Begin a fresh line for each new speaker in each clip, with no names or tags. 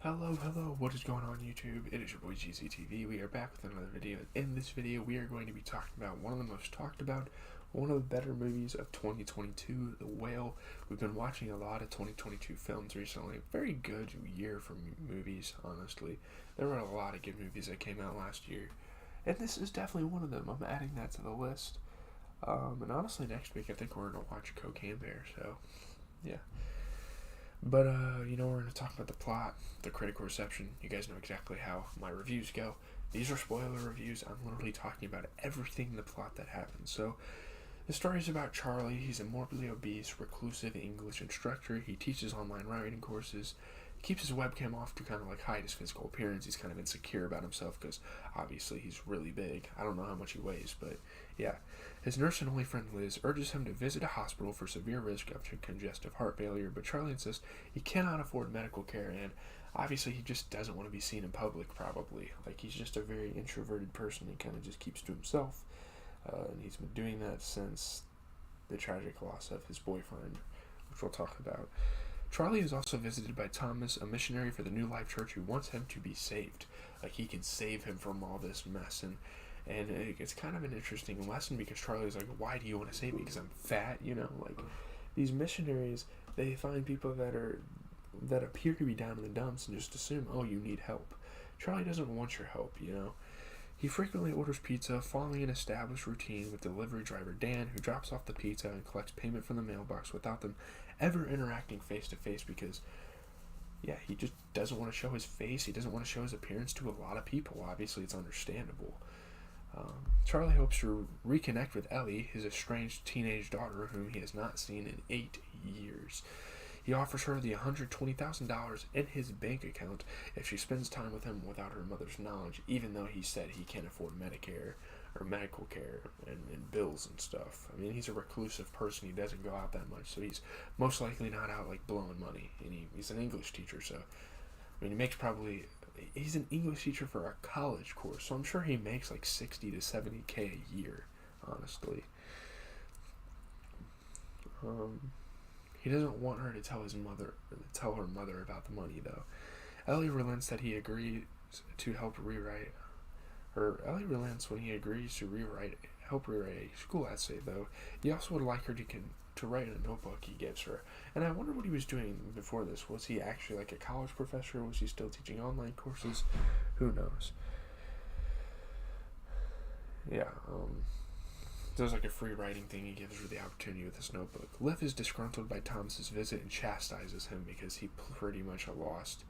Hello, what is going on YouTube? It is your boy GZTV. We are back with another video. In this video, we are going to be talking about one of the most talked about, one of the better movies of 2022, The Whale. We've been watching a lot of 2022 films recently. Very good year for movies, honestly. There were a lot of good movies that came out last year, and this is definitely one of them. I'm adding that to the list. And honestly, next week I think we're going to watch Cocaine Bear, so yeah. But, we're going to talk about the plot, the critical reception. You guys know exactly how my reviews go. These are spoiler reviews. I'm literally talking about everything in the plot that happens. So, the story is about Charlie. He's a morbidly obese, reclusive English instructor. He teaches online writing courses. He keeps his webcam off to kind of like hide his physical appearance. He's kind of insecure about himself because obviously he's really big. I don't know how much he weighs, but yeah. His nurse and only friend Liz urges him to visit a hospital for severe risk of congestive heart failure, but Charlie insists he cannot afford medical care, and obviously he just doesn't want to be seen in public, probably. Like, he's just a very introverted person and kind of just keeps to himself, and he's been doing that since the tragic loss of his boyfriend, which we'll talk about. Charlie is also visited by Thomas, a missionary for the New Life Church who wants him to be saved. Like, he can save him from all this mess, and it's kind of an interesting lesson because Charlie's like, why do you want to save me? Because I'm fat, Like, these missionaries, they find people that appear to be down in the dumps and just assume, oh, you need help. Charlie doesn't want your help, He frequently orders pizza, following an established routine with delivery driver Dan, who drops off the pizza and collects payment from the mailbox without them ever interacting face to face because, yeah, he just doesn't want to show his face. He doesn't want to show his appearance to a lot of people. Obviously, it's understandable. Charlie hopes to reconnect with Ellie, his estranged teenage daughter, whom he has not seen in 8 years. He offers her the $120,000 in his bank account if she spends time with him without her mother's knowledge, even though he said he can't afford Medicare or medical care and bills and stuff. I mean, he's a reclusive person. He doesn't go out that much, so he's most likely not out, like, blowing money. And he's an English teacher, so, I mean, he makes probably... He's an English teacher for a college course, so I'm sure he makes like 60 to 70K a year, honestly. He doesn't want her to tell her mother about the money, though. Ellie relents that he agrees to help rewrite, or Ellie relents when he agrees to help rewrite a school essay, though. He also would like her to write in a notebook he gives her. And I wonder what he was doing before this. Was he actually like a college professor? Was he still teaching online courses? Who knows? Yeah, there's like a free writing thing he gives her the opportunity with this notebook. Liv is disgruntled by Thomas's visit and chastises him because he pretty much lost.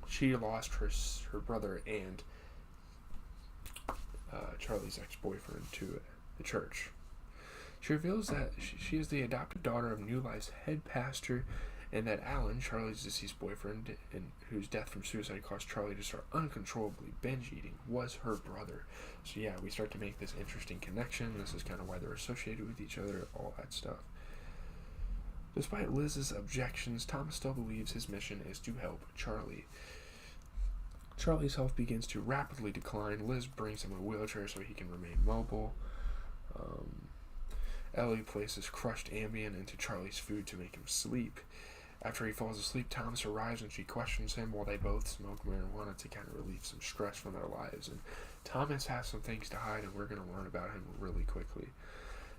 She lost her brother and Charlie's ex-boyfriend to the church. She reveals that she is the adopted daughter of New Life's head pastor, and that Alan, Charlie's deceased boyfriend, and whose death from suicide caused Charlie to start uncontrollably binge eating, was her brother. So yeah, we start to make this interesting connection. This is kind of why they're associated with each other, all that stuff. Despite Liz's objections, Thomas still believes his mission is to help Charlie. Charlie's health begins to rapidly decline. Liz brings him a wheelchair so he can remain mobile. Ellie places crushed Ambien into Charlie's food to make him sleep. After he falls asleep, Thomas arrives and she questions him while they both smoke marijuana to kind of relieve some stress from their lives. And Thomas has some things to hide, and we're going to learn about him really quickly.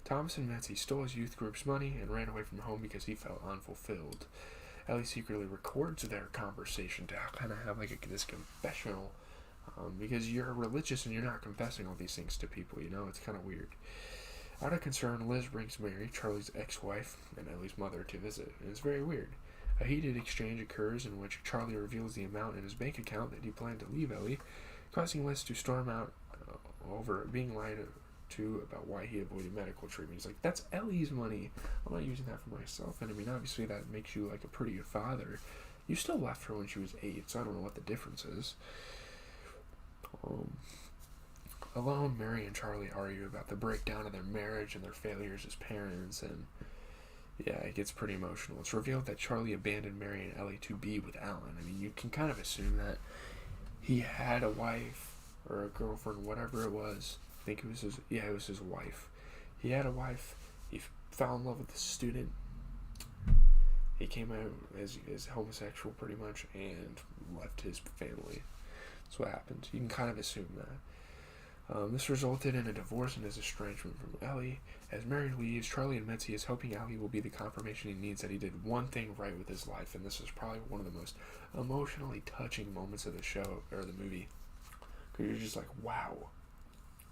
Thomas admits he stole his youth group's money and ran away from home because he felt unfulfilled. Ellie secretly records their conversation to kind of have like this confessional, because you're religious and you're not confessing all these things to people, it's kind of weird. Out of concern, Liz brings Mary, Charlie's ex-wife, and Ellie's mother to visit, and it's very weird. A heated exchange occurs in which Charlie reveals the amount in his bank account that he planned to leave Ellie, causing Liz to storm out over being lied to about why he avoided medical treatment. He's like, that's Ellie's money. I'm not using that for myself. And I mean, obviously that makes you like a pretty good father. You still left her when she was 8, so I don't know what the difference is. Alone, Mary and Charlie argue about the breakdown of their marriage and their failures as parents, and yeah, it gets pretty emotional. It's revealed that Charlie abandoned Mary and Ellie to be with Alan. I mean, you can kind of assume that he had a wife or a girlfriend, whatever it was. I think it was his wife. He had a wife. He fell in love with the student. He came out as homosexual pretty much and left his family. That's what happened. You can kind of assume that. This resulted in a divorce and his estrangement from Ellie. As Mary leaves, Charlie admits he is hoping Ellie will be the confirmation he needs that he did one thing right with his life, and this is probably one of the most emotionally touching moments of the show, or the movie. Because you're just like, wow.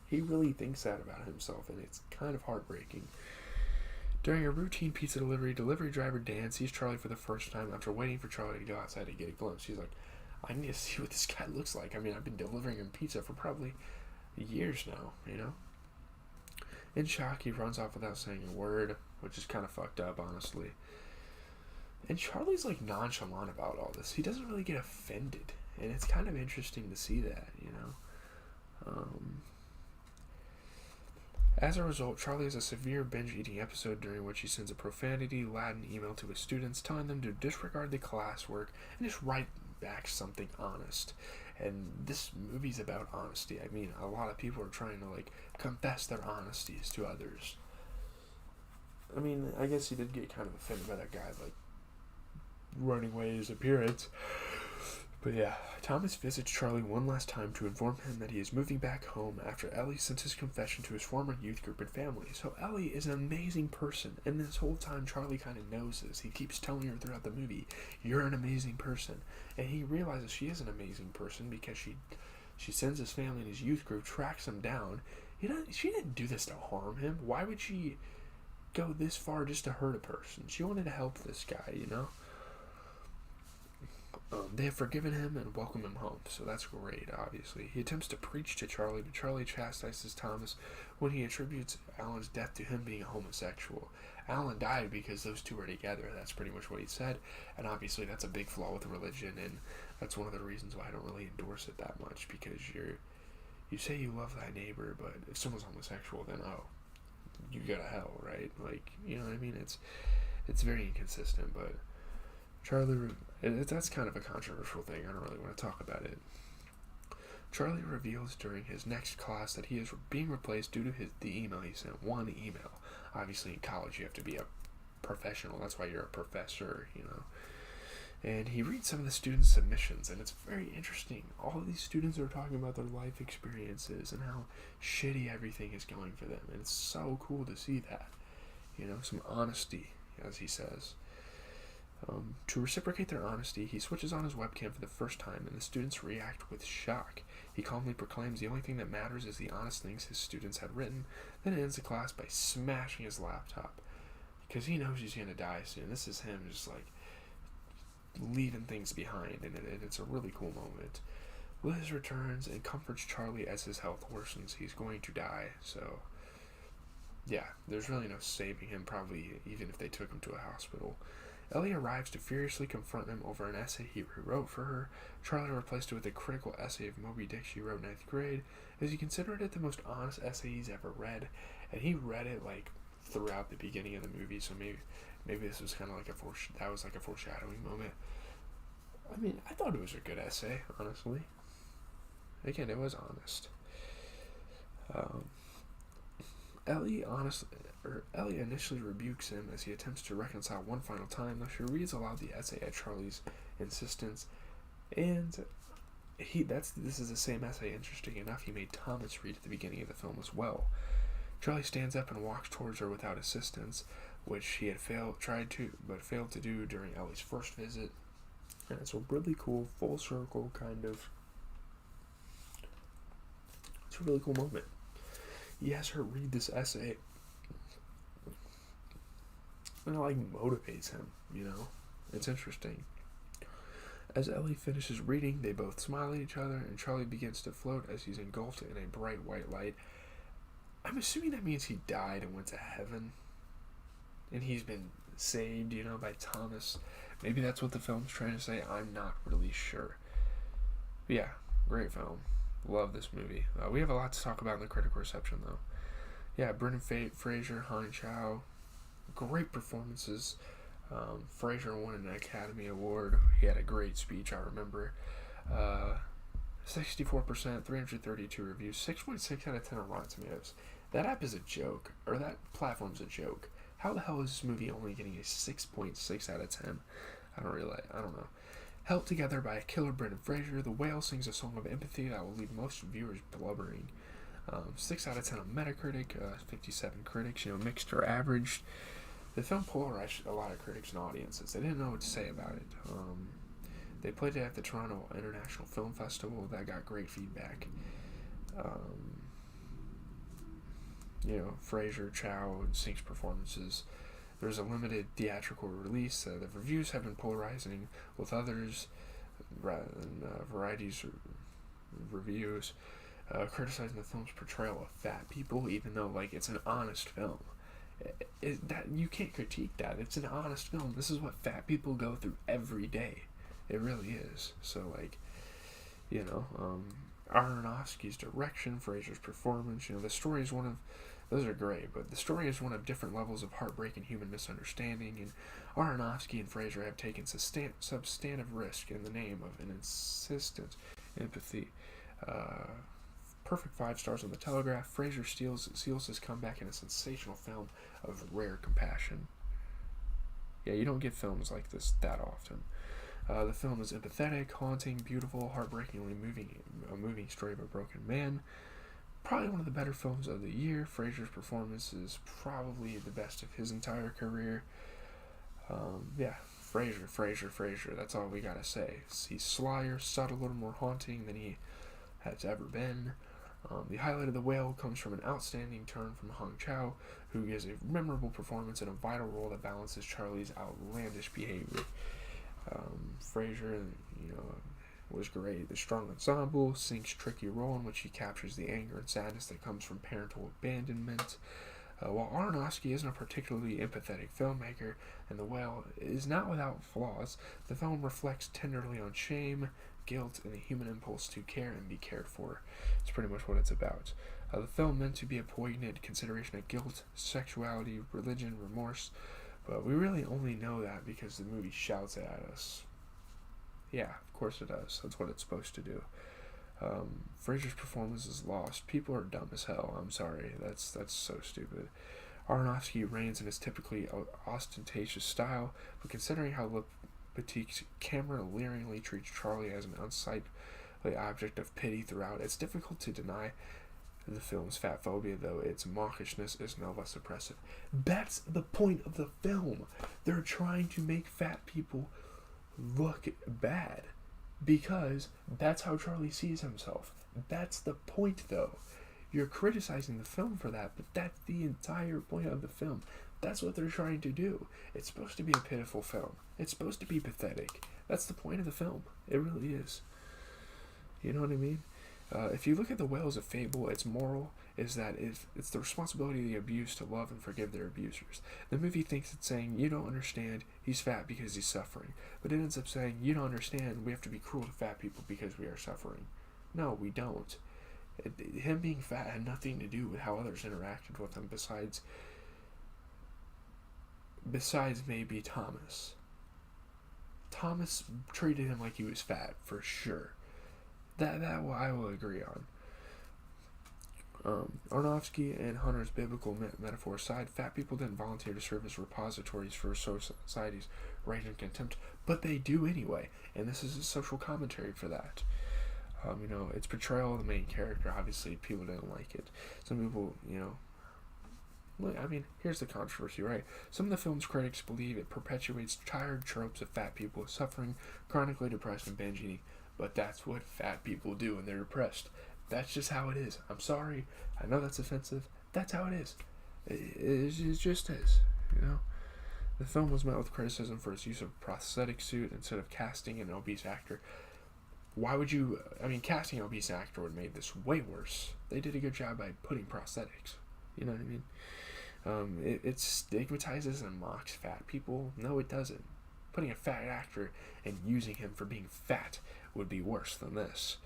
He really thinks that about himself, and it's kind of heartbreaking. During a routine pizza delivery driver Dan sees Charlie for the first time after waiting for Charlie to go outside to get a glimpse. He's like, I need to see what this guy looks like. I mean, I've been delivering him pizza for probably years now, you know? In shock, he runs off without saying a word, which is kind of fucked up, honestly. And Charlie's, like, nonchalant about all this. He doesn't really get offended, and it's kind of interesting to see that, you know? As a result, Charlie has a severe binge-eating episode during which he sends a profanity-laden email to his students telling them to disregard the classwork and just write back something honest. And this movie's about honesty. I mean, a lot of people are trying to, like, confess their honesties to others. I mean, I guess he did get kind of offended by that guy, like, running away his appearance. But yeah, Thomas visits Charlie one last time to inform him that he is moving back home after Ellie sent his confession to his former youth group and family. So Ellie is an amazing person, and this whole time Charlie kind of knows this. He keeps telling her throughout the movie, you're an amazing person. And he realizes she is an amazing person because she sends his family and his youth group, tracks him down. She didn't do this to harm him. Why would she go this far just to hurt a person? She wanted to help this guy, you know? They have forgiven him and welcomed him home, so that's great, obviously. He attempts to preach to Charlie, but Charlie chastises Thomas when he attributes Alan's death to him being a homosexual. Alan died because those two were together, that's pretty much what he said, and obviously that's a big flaw with religion, and that's one of the reasons why I don't really endorse it that much, because you say you love thy neighbor, but if someone's homosexual, then, oh, you go to hell, right? Like, you know what I mean? It's very inconsistent, but Charlie, that's kind of a controversial thing. I don't really want to talk about it. Charlie reveals during his next class that he is being replaced due to the email he sent. One email. Obviously, in college, you have to be a professional. That's why you're a professor, you know. And he reads some of the students' submissions, and it's very interesting. All of these students are talking about their life experiences and how shitty everything is going for them. And it's so cool to see that. You know, some honesty, as he says. To reciprocate their honesty, he switches on his webcam for the first time, and the students react with shock. He calmly proclaims the only thing that matters is the honest things his students had written, then ends the class by smashing his laptop, because he knows he's going to die soon. This is him just, like, leaving things behind, and it's a really cool moment. Liz returns and comforts Charlie as his health worsens. He's going to die, so yeah, there's really no saving him, probably even if they took him to a hospital. Ellie arrives to furiously confront him over an essay he rewrote for her. Charlie replaced it with a critical essay of Moby Dick she wrote in 9th grade, as he considered it the most honest essay he's ever read, and he read it, like, throughout the beginning of the movie, so maybe this was kind of like a foreshadowing moment. I mean, I thought it was a good essay, honestly. Again, it was honest. Ellie initially rebukes him as he attempts to reconcile one final time, though she reads aloud the essay at Charlie's insistence, and this is the same essay. Interesting enough, he made Thomas read at the beginning of the film as well. Charlie stands up and walks towards her without assistance, which he had failed to do during Ellie's first visit, and it's a really cool full circle kind of. It's a really cool moment. He has her read this essay, and it, like, motivates him, you know? It's interesting. As Ellie finishes reading, they both smile at each other, and Charlie begins to float as he's engulfed in a bright white light. I'm assuming that means he died and went to heaven, and he's been saved, you know, by Thomas. Maybe that's what the film's trying to say. I'm not really sure. But yeah, great film. Love this movie. We have a lot to talk about in the critical reception, though. Yeah, Brendan Fraser, Han Chow, great performances. Fraser won an Academy Award. He had a great speech, I remember. 64%, 332 reviews, 6.6 out of 10 on Rotten Tomatoes. That app is a joke, or that platform's a joke. How the hell is this movie only getting a 6.6 out of 10? I don't know. Held together by a killer Brendan Fraser, The Whale sings a song of empathy that will leave most viewers blubbering. 6 out of 10 on Metacritic, 57 critics, mixed or averaged. The film polarized a lot of critics and audiences. They didn't know what to say about it. They played it at the Toronto International Film Festival. That got great feedback. Fraser, Chow, and Sink's performances. There's a limited theatrical release. The reviews have been polarizing, with others, rather than varieties reviews, criticizing the film's portrayal of fat people, even though it's an honest film. That you can't critique that. It's an honest film. This is what fat people go through every day. It really is. So Aronofsky's direction, Fraser's performance. The story is one of those are great, but the story is one of different levels of heartbreak and human misunderstanding. And Aronofsky and Fraser have taken substantive risk in the name of an insistent empathy. Perfect 5 stars on The Telegraph. Fraser seals his comeback in a sensational film of rare compassion. Yeah, you don't get films like this that often. The film is empathetic, haunting, beautiful, heartbreakingly a moving story of a broken man. Probably one of the better films of the year. Fraser's performance is probably the best of his entire career. Fraser. That's all we gotta say. He's slyer, subtle, a little more haunting than he has ever been. The highlight of The Whale comes from an outstanding turn from Hong Chow, who gives a memorable performance in a vital role that balances Charlie's outlandish behavior. Fraser, was great. The strong ensemble, Sink's tricky role in which he captures the anger and sadness that comes from parental abandonment. While Aronofsky isn't a particularly empathetic filmmaker, and The Whale is not without flaws, the film reflects tenderly on shame, guilt, and the human impulse to care and be cared for. It's pretty much what it's about. The film meant to be a poignant consideration of guilt, sexuality, religion, remorse, but we really only know that because the movie shouts it at us. Yeah, of course it does. That's what it's supposed to do. Fraser's performance is lost. People are dumb as hell. I'm sorry. That's so stupid. Aronofsky reigns in his typically ostentatious style, but considering how Batique's camera leeringly treats Charlie as an unsightly object of pity throughout, it's difficult to deny the film's fat phobia, though its mawkishness is no less oppressive. That's the point of the film. They're trying to make fat people look bad because that's how Charlie sees himself. That's the point, though. You're criticizing the film for that, but that's the entire point of the film. That's what they're trying to do. It's supposed to be a pitiful film. It's supposed to be pathetic. That's the point of the film. It really is. You know what I mean? If you look at The Whale as a fable, its moral is that it's the responsibility of the abused to love and forgive their abusers. The movie thinks it's saying, you don't understand, he's fat because he's suffering. But it ends up saying, you don't understand, we have to be cruel to fat people because we are suffering. No, we don't. Him being fat had nothing to do with how others interacted with him besides maybe Thomas. Thomas treated him like he was fat, for sure. That I will agree on. Aronofsky and Hunter's biblical metaphor aside, fat people didn't volunteer to serve as repositories for society's rage and contempt, but they do anyway, and this is a social commentary for that. Its portrayal of the main character, obviously people didn't like it. Some people, here's the controversy, right? Some of the film's critics believe it perpetuates tired tropes of fat people suffering, chronically depressed, and binge eating. But that's what fat people do when they're depressed. That's just how it is. I'm sorry. I know that's offensive. That's how it is. It just is. The film was met with criticism for its use of a prosthetic suit instead of casting an obese actor. Why would you... casting an obese actor would have made this way worse. They did a good job by putting prosthetics. You know what I mean? It stigmatizes and mocks fat people. No, it doesn't. Putting a fat actor and using him for being fat would be worse than this.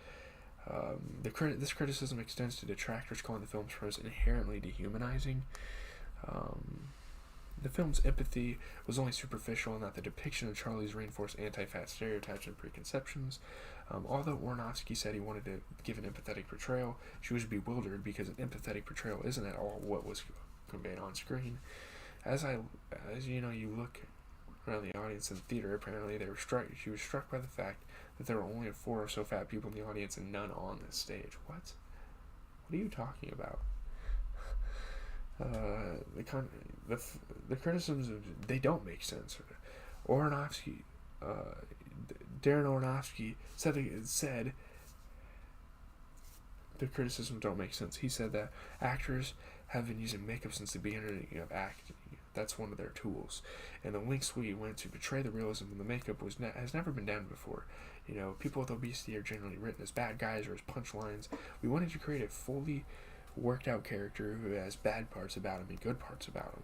This criticism extends to detractors calling the film's premise inherently dehumanizing. The film's empathy was only superficial in that the depiction of Charlie's reinforced anti-fat stereotypes and preconceptions. Although Aronofsky said he wanted to give an empathetic portrayal, she was bewildered because an empathetic portrayal isn't at all what was conveyed on screen. as you know, you look around the audience in the theater. Apparently, she was struck by the fact that there were only 4 or so fat people in the audience and none on the stage. What? What are you talking about? The criticisms they don't make sense. Aronofsky, Darren Aronofsky said the criticisms don't make sense. He said that actors have been using makeup since the beginning of acting. That's one of their tools, and the lengths we went to portray the realism in the makeup has never been done before. People with obesity are generally written as bad guys or as punchlines. We wanted to create a fully worked out character who has bad parts about him and good parts about him.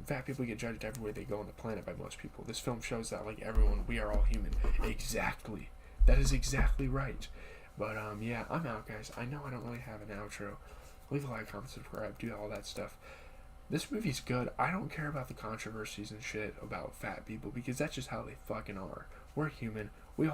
Fat people get judged everywhere they go on the planet by most people. This film shows that, like everyone, we are all human. Exactly. That is exactly right. But, yeah, I'm out, guys. I know I don't really have an outro. Leave a like, comment, subscribe, do all that stuff. This movie's good. I don't care about the controversies and shit about fat people because that's just how they fucking are. We're human.